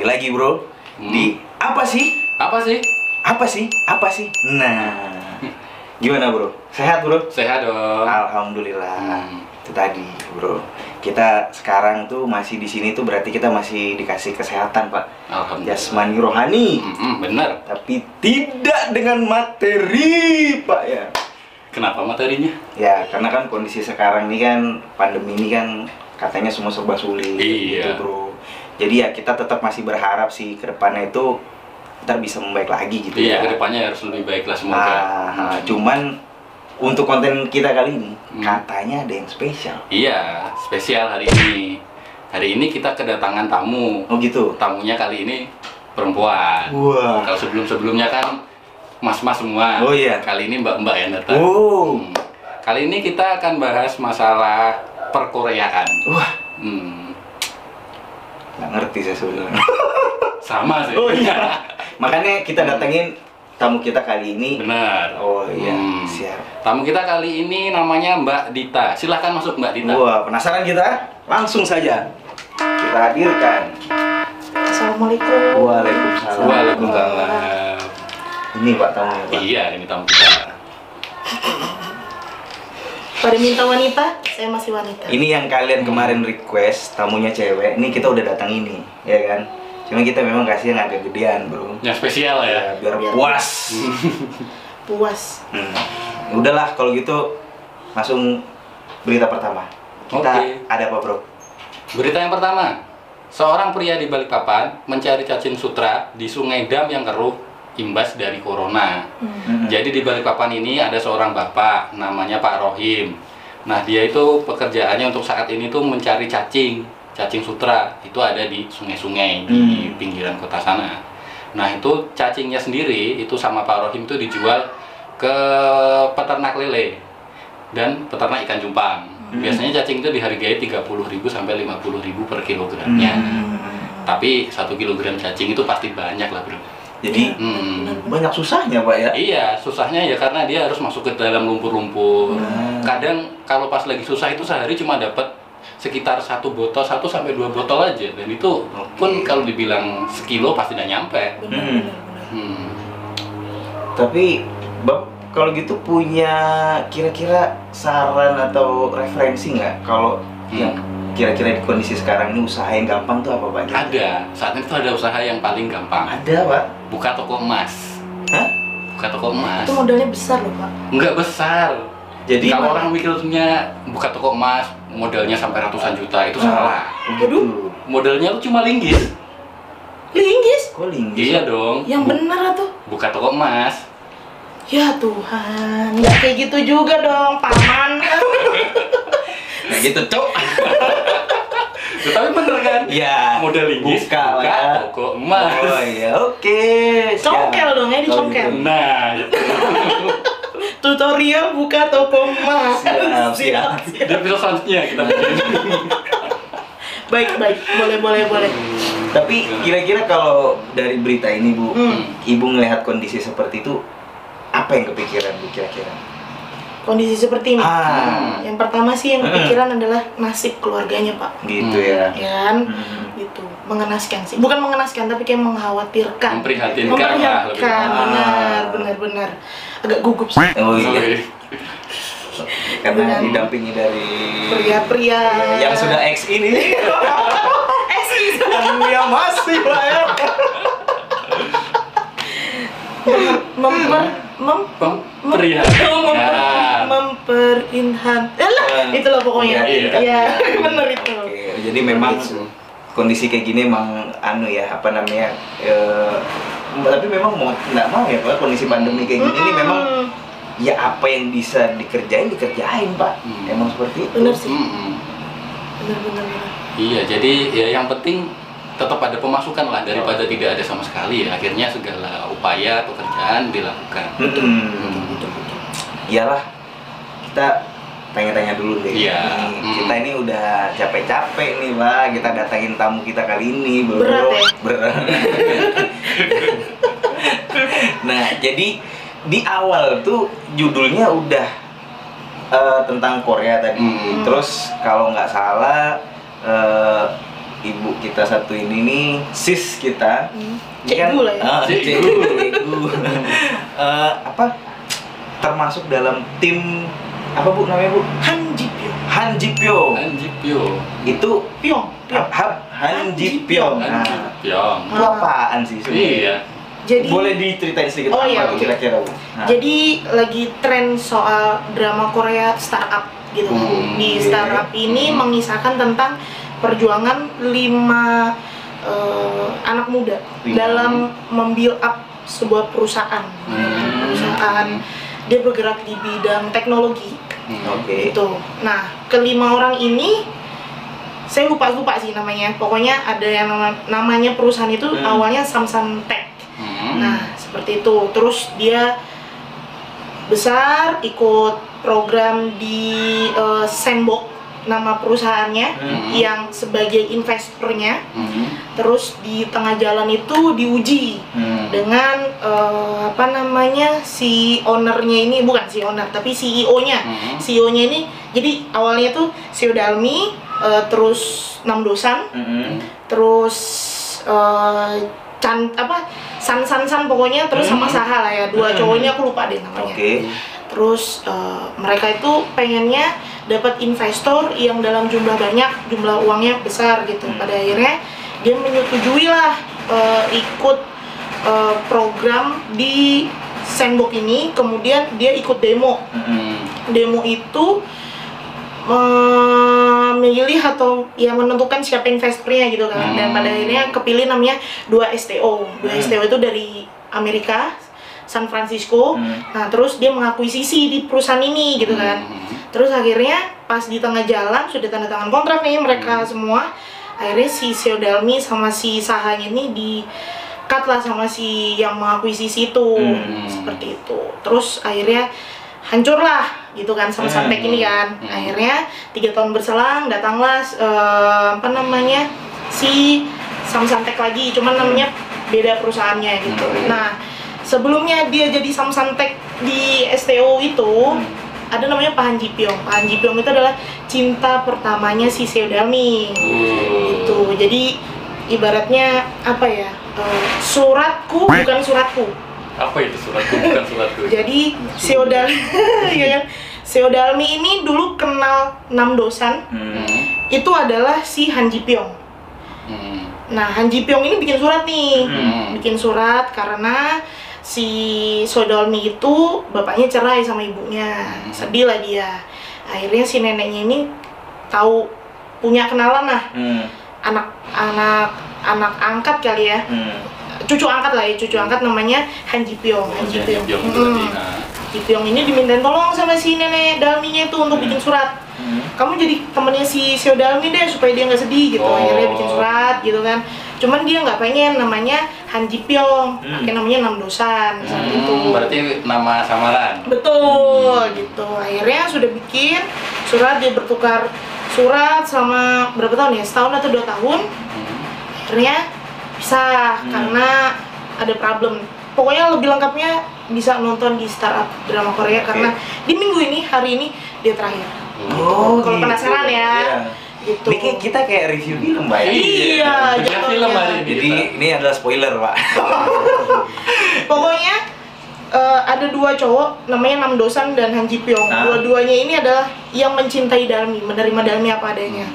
lagi bro di apa sih? Apa sih? Apa sih? Apa sih? Nah, gimana bro? Sehat bro? Sehat dong. Alhamdulillah. Itu tadi bro. Kita sekarang tuh masih di sini tuh berarti kita masih dikasih kesehatan pak. Alhamdulillah. Jasmani rohani. Benar. Tapi tidak dengan materi pak ya. Kenapa materinya? Ya karena kan kondisi sekarang ini kan pandemi ini kan katanya semua serba sulit. Iya. Gitu bro. Jadi ya kita tetap masih berharap sih ke depannya itu ntar bisa membaik lagi gitu Iya, ya. kedepannya harus lebih baik lah semoga. Cuman untuk konten kita kali ini katanya ada yang spesial. Iya, spesial hari ini. Hari ini kita kedatangan tamu. Oh gitu. Tamunya kali ini perempuan. Wah. Kalau sebelum-sebelumnya kan mas-mas semua. Oh iya. Kali ini mbak-mbak yang datang. Oh. Kali ini kita akan bahas masalah perkoreaan. Wah. Nggak ngerti saya sebenarnya. Sama sih. Oh iya. Makanya kita datengin tamu kita kali ini. Benar. Oh iya. Siap. Tamu kita kali ini namanya Mbak Dita. Silahkan masuk Mbak Dita. Wah, penasaran kita? Langsung saja kita hadirkan. Assalamualaikum. Waalaikumsalam. Waalaikumsalam. Ini Pak tamunya Pak. Iya, ini tamu kita. Pada minta wanita, saya masih wanita. Ini yang kalian kemarin request tamunya cewek. Ini kita udah datang ini, ya kan? Cuma kita memang kasih yang agak gedean, bro. Yang spesial ya. Biar puas. Puas. Udahlah kalau gitu langsung berita pertama. Kita Oke. ada apa, bro? Berita yang pertama. Seorang pria di Balikpapan mencari cacing sutra di sungai dam yang keruh imbas dari corona. Jadi di Balikpapan ini ada seorang bapak namanya Pak Rohim. Nah, dia itu pekerjaannya untuk saat ini tuh mencari cacing sutra. Itu ada di sungai-sungai di pinggiran kota sana. Nah, itu cacingnya sendiri itu sama Pak Rohim itu dijual ke peternak lele dan peternak ikan cupang. Biasanya cacing itu dihargai 30.000 sampai 50.000 per kilogramnya. Tapi 1 kilogram cacing itu pasti banyak lah, bro. Jadi banyak susahnya, Pak ya? Iya, susahnya ya karena dia harus masuk ke dalam lumpur-lumpur. Kadang kalau pas lagi susah itu sehari cuma dapat sekitar 1 botol, 1 sampai 2 botol aja. Dan itu pun kalau dibilang sekilo pasti tidak nyampe. Tapi, Bang, kalau gitu punya kira-kira saran atau referensi nggak kalau yang kira-kira di kondisi sekarang ini usaha yang gampang tuh apa, Pak? Ada, saat ini tuh ada usaha yang paling gampang. Ada, Pak. Buka toko emas. Hah? Buka toko emas. Itu modalnya besar loh, Pak. Enggak besar. Jadi kalau orang mikirnya buka toko emas modalnya sampai ratusan juta itu salah. Waduh. Modalnya tuh cuma linggis. Linggis? Kok linggis? Iya dong. Yang benar tuh. Buka toko emas. Ya Tuhan, nggak kayak gitu juga dong, paman. Nah gitu, Cok. Tapi bener kan? Iya. Modal linggis Buka ya. toko emas. Oh iya, oke. Congkel dong ya, dicongkel. Nah, itu. Tutorial buka toko emas. Siap. Di episode selanjutnya kita bikin. Baik, boleh. Tapi kira-kira kalau dari berita ini, Bu, Ibu ngelihat kondisi seperti itu, apa yang kepikiran, Bu, kira-kira? Kondisi seperti ini. Yang pertama sih yang kepikiran adalah nasib keluarganya, Pak. Gitu ya. Ya kan? Gitu. Mengenaskan sih. Bukan mengenaskan, tapi kayak mengkhawatirkan. Memprihatinkan lah lebih. Benar. Agak gugup sih. Oh iya. Karena didampingi dari Pria-pria yang sudah X ini. Yang masih, Pak ya. Memperinhan. Itulah pokoknya. Iya, benar itu. Jadi memang kondisi kayak gini emang tapi memang mau nggak mau ya Pak, kondisi pandemi kayak gini ini memang ya apa yang bisa dikerjain Pak. Emang seperti itu. Benar sih. Benar. Iya, jadi ya yang penting tetap ada pemasukan lah daripada tidak ada sama sekali ya. Akhirnya segala upaya pekerjaan dilakukan. Iyalah, kita tanya-tanya dulu deh. Iya. Kita ini udah capek-capek nih, Pak. Kita datangin tamu kita kali ini, Bro. Berat ya? Berat. Nah, jadi di awal tuh judulnya udah tentang Korea tadi. Terus kalau nggak salah ibu kita satu ini nih, sis kita. Cikgu lah ya. Cikgu. Apa? Termasuk dalam tim apa Bu namanya Bu? Han Ji Pyong. Han Ji Pyong. Han Ji Pyong. Itu Pyong. Han Ji Pyong. Han Ji Pyong. Itu apaan sih sebenarnya? Iya. Jadi boleh diceritain sedikit apa iya, tuh kira-kira Bu? Jadi lagi tren soal drama Korea startup gitu. Di startup ini mengisahkan tentang perjuangan 5 anak muda dalam membuild up sebuah perusahaan. Perusahaan dia bergerak di bidang teknologi. Gitu. Nah, kelima orang ini saya lupa sih namanya. Pokoknya ada yang namanya perusahaan itu awalnya Samsung Tech. Nah, seperti itu. Terus dia besar, ikut program di Sandbox nama perusahaannya yang sebagai investornya. Terus di tengah jalan itu diuji dengan apa namanya, si ownernya ini, bukan si owner tapi CEO-nya. CEO-nya ini jadi awalnya tuh Seo Dalmi, terus Nam Dosan, terus San pokoknya, terus sama Saha lah ya, 2 cowoknya aku lupa deh namanya. Terus mereka itu pengennya dapat investor yang dalam jumlah banyak, jumlah uangnya besar gitu. Pada akhirnya dia menyetujui lah ikut program di Sandbox ini. Kemudian dia ikut demo. Demo itu memilih atau ya menentukan siapa investornya gitu kan. Dan pada akhirnya kepilih namanya 2STO. 2STO itu dari Amerika, San Francisco. Nah, terus dia mengakuisisi di perusahaan ini gitu kan. Terus akhirnya pas di tengah jalan sudah tanda tangan kontrak nih mereka semua. Akhirnya si Seo Dalmi sama si Sahanya ini di cut lah sama si yang mengakuisisi itu. Seperti itu. Terus akhirnya hancur lah gitu kan sama Samtek ini kan. Akhirnya 3 tahun berselang datanglah apa namanya, si Samtek lagi, cuman namanya beda perusahaannya gitu. Nah, sebelumnya dia jadi Samtek di STO itu ada namanya Pak Han Ji Pyong. Pak Han Ji Pyong itu adalah cinta pertamanya si Seo Dalmi gitu. Jadi ibaratnya apa ya, suratku bukan suratku. Apa itu suratku bukan suratku? Jadi Seo Dalmi ya kan? Seo Dalmi ini dulu kenal Nam Dosan. Itu adalah si Han Ji Pyong. Nah, Han Ji Pyong ini bikin surat nih. Bikin surat karena si Seo Dalmi itu bapaknya cerai sama ibunya. Sedih lah dia. Akhirnya si neneknya ini tahu, punya kenalan lah. Anak angkat kali ya. Cucu angkat lah ya, cucu angkat namanya Han Ji Pyong. Han Ji Pyong. Ji Pyong ini dimintain tolong sama si nenek Dalminya itu untuk bikin surat. Kamu jadi temennya si Seo Dalmi deh supaya dia nggak sedih gitu. Akhirnya bikin surat gitu kan. Cuman dia nggak pengen namanya Han Ji Pyong, pakai namanya Nam Dosan itu. Berarti nama samaran. Betul gitu. Akhirnya sudah bikin surat, dia bertukar surat selama berapa tahun ya? Setahun atau 2 tahun. Akhirnya pisah karena ada problem. Pokoknya lebih lengkapnya bisa nonton di Startup Drama Korea karena di minggu ini, hari ini dia terakhir. Kalau gitu. penasaran ya. Gitu. Ini kita kayak review film, Mbak. Iya, film hari ini. Jadi ini adalah spoiler, Pak. Pokoknya ada 2 cowok namanya Nam Dosan dan Han Ji Pyong. Dua-duanya ini adalah yang mencintai Dalmi, menerima Dalmi apa adanya.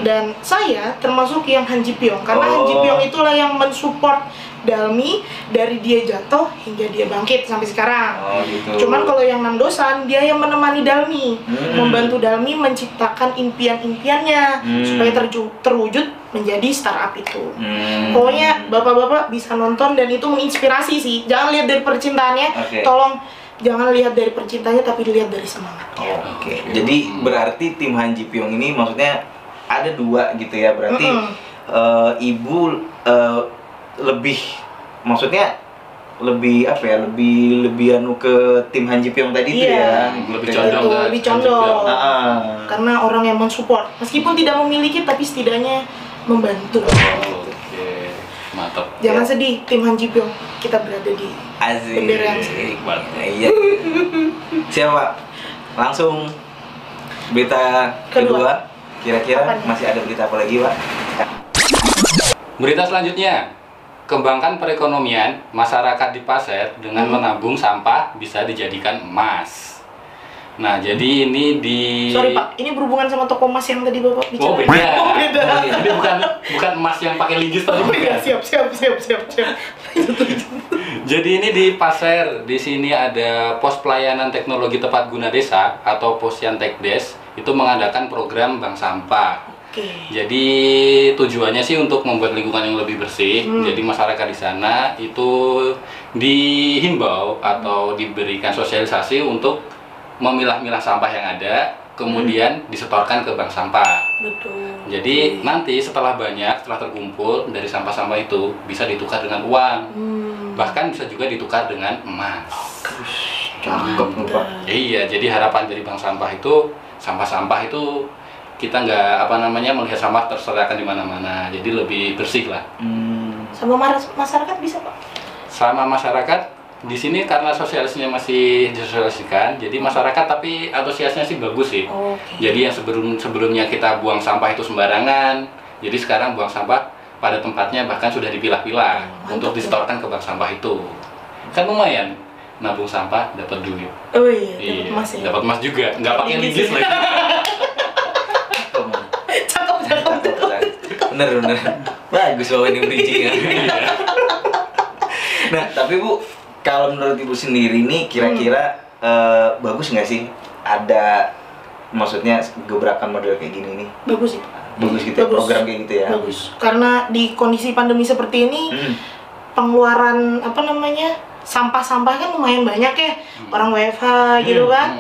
Dan saya termasuk yang Han Ji Pyong karena Han Ji Pyong itulah yang mensupport Dalmi dari dia jatuh hingga dia bangkit sampai sekarang. Gitu. Cuman kalau yang Nam Dosan dia yang menemani Dalmi, membantu Dalmi menciptakan impian-impiannya supaya terwujud menjadi startup itu. Pokoknya bapak-bapak bisa nonton dan itu menginspirasi sih. Jangan lihat dari percintaannya, tolong jangan lihat dari percintaannya tapi dilihat dari semangatnya. Jadi berarti tim Han Ji Pyong ini maksudnya ada 2 gitu ya. Berarti ibu lebih, maksudnya lebih apa ya, lebih anu ke tim Han Ji Pyong tadi itu ya, lebih condong kan? Lebih condong karena orang yang mensupport meskipun tidak memiliki tapi setidaknya membantu. Mantap. Jangan sedih tim Han Ji Pyong, kita berada di bendera yang sama. Iya. Siapa? Langsung berita kedua. Kira-kira masih ada berita apa lagi, Pak? Berita selanjutnya, kembangkan perekonomian masyarakat di Pasir dengan menabung sampah bisa dijadikan emas. Nah, jadi ini di... Sorry Pak, ini berhubungan sama toko emas yang tadi Bapak bicara. Oh, beda. Oh, beda. Jadi bukan emas yang pakai linggis tadi. Oh iya, siap. Jadi ini di Pasir, di sini ada pos pelayanan teknologi tepat guna desa atau Posyantekdes, itu mengadakan program bank sampah. Oke. Jadi tujuannya sih untuk membuat lingkungan yang lebih bersih. Jadi masyarakat di sana itu dihimbau atau diberikan sosialisasi untuk memilah-milah sampah yang ada, kemudian disetorkan ke bank sampah. Betul. Jadi nanti setelah terkumpul dari sampah-sampah itu bisa ditukar dengan uang. Bahkan bisa juga ditukar dengan emas. Cakep nih, Pak. Iya, jadi harapan dari bank sampah itu sampah-sampah itu kita nggak melihat sampah terserahkan di mana-mana, jadi lebih bersih lah. Sama masyarakat bisa Pak? Sama masyarakat di sini karena sosialisasinya masih disosialisasikan, jadi masyarakat tapi antusiasnya sih bagus sih. Jadi yang sebelumnya kita buang sampah itu sembarangan, jadi sekarang buang sampah pada tempatnya, bahkan sudah dipilah-pilah untuk disetorkan ke bank sampah itu. Kan lumayan, nabung sampah dapat duit. Oh iya, dapat emas ya. Dapat emas juga, nggak pakai linggis lagi. Bener. Bagus loh ini bridging-nya. Nah, tapi Bu, kalau menurut Ibu sendiri nih, kira-kira bagus nggak sih ada, maksudnya gebrakan model kayak gini nih? Bagus sih. Bagus gitu ya, program kayak gitu ya? Bagus. Karena di kondisi pandemi seperti ini, pengeluaran sampah-sampah kan lumayan banyak ya. Orang WFH gitu kan.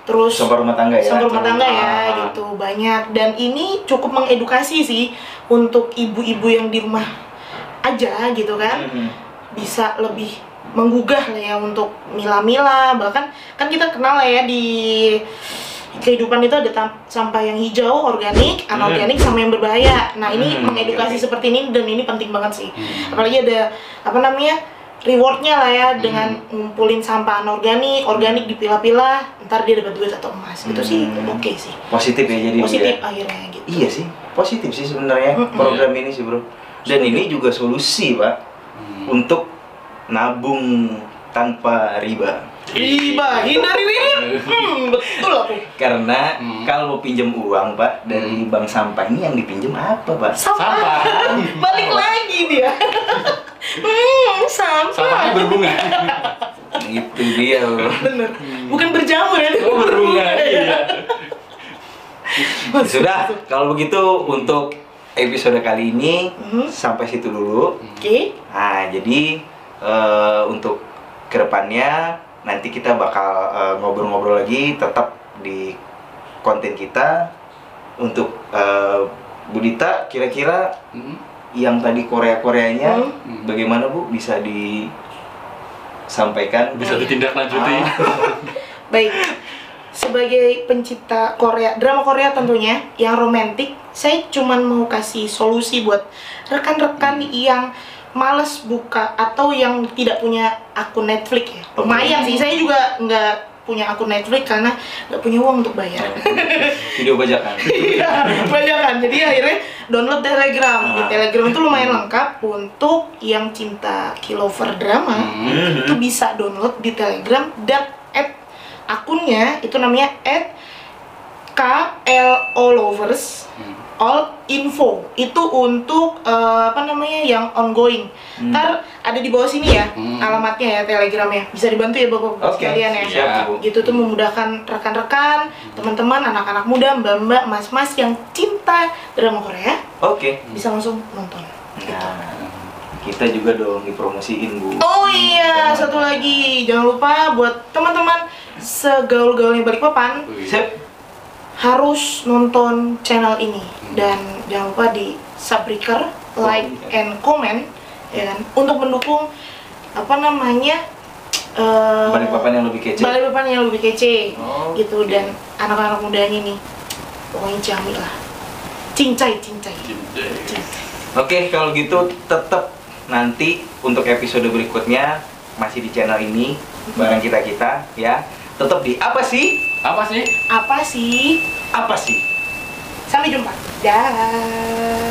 Terus sampah rumah tangga ya? Sampah rumah tangga ya, gitu banyak. Dan ini cukup mengedukasi sih untuk ibu-ibu yang di rumah aja gitu kan, bisa lebih menggugah lah ya untuk milah-milah. Bahkan kan kita kenal lah ya di kehidupan itu ada sampah yang hijau, organik, anorganik, sama yang berbahaya. Nah ini mengedukasi seperti ini, dan ini penting banget sih. Apalagi ada rewardnya lah ya, dengan ngumpulin sampah anorganik, organik dipilah-pilah, ntar dia dapat duit atau emas. Itu sih oke sih. Positif ya jadi. Positif akhirnya gitu. Iya sih, positif sih sebenarnya program ini sih Bro. Dan ini juga solusi Pak untuk nabung tanpa riba. Hindari riba. Betul aku. Karena kalau mau pinjam uang Pak dari bank sampah ini, yang dipinjam apa Pak? Sampah. Balik lagi dia. Sampah. Sampahnya berbunga. Itu dia Bro. Bener. Bukan berjamur ya. Oh, berbunga. Iya. Sudah, kalau begitu untuk episode kali ini sampai situ dulu. Oke. Nah, jadi untuk kedepannya nanti kita bakal ngobrol-ngobrol lagi, tetap di konten kita. Untuk Bu Dita, kira-kira yang tadi Korea-Koreanya bagaimana Bu? Bisa disampaikan? Bisa ditindaklanjuti. Baik. Sebagai pencipta drama Korea tentunya yang romantis, saya cuman mau kasih solusi buat rekan-rekan yang males buka atau yang tidak punya akun Netflix ya. Lumayan sih, saya juga nggak punya akun Netflix karena nggak punya uang untuk bayar. Video bajakan. Iya, bajakan. Jadi akhirnya download Telegram. Di Telegram itu lumayan lengkap untuk yang cinta K-lover drama. Itu bisa download di Telegram, dan akunnya itu namanya @KLOlovers all info. Itu untuk yang ongoing. Ntar ada di bawah sini ya alamatnya ya, Telegramnya. Bisa dibantu ya Bapak sekalian ya. Siap, gitu tuh memudahkan rekan-rekan, teman-teman, anak-anak muda, mbak-mbak, mas-mas yang cinta drama Korea. Bisa langsung nonton. Nah, kita juga dong dipromosiin Bu. Oh iya, satu lagi, jangan lupa buat teman-teman segaul-gaulnya Balikpapan, harus nonton channel ini, dan jangan lupa di subscribe, like, and comment ya kan, untuk mendukung Balikpapan yang lebih kece. Balikpapan yang lebih kece gitu, dan anak-anak mudanya nih pokoknya ciamik lah, cincai. Oke, kalau gitu tetap nanti untuk episode berikutnya masih di channel ini bareng kita ya. Tetap di apa sih? Sampai jumpa. Dah.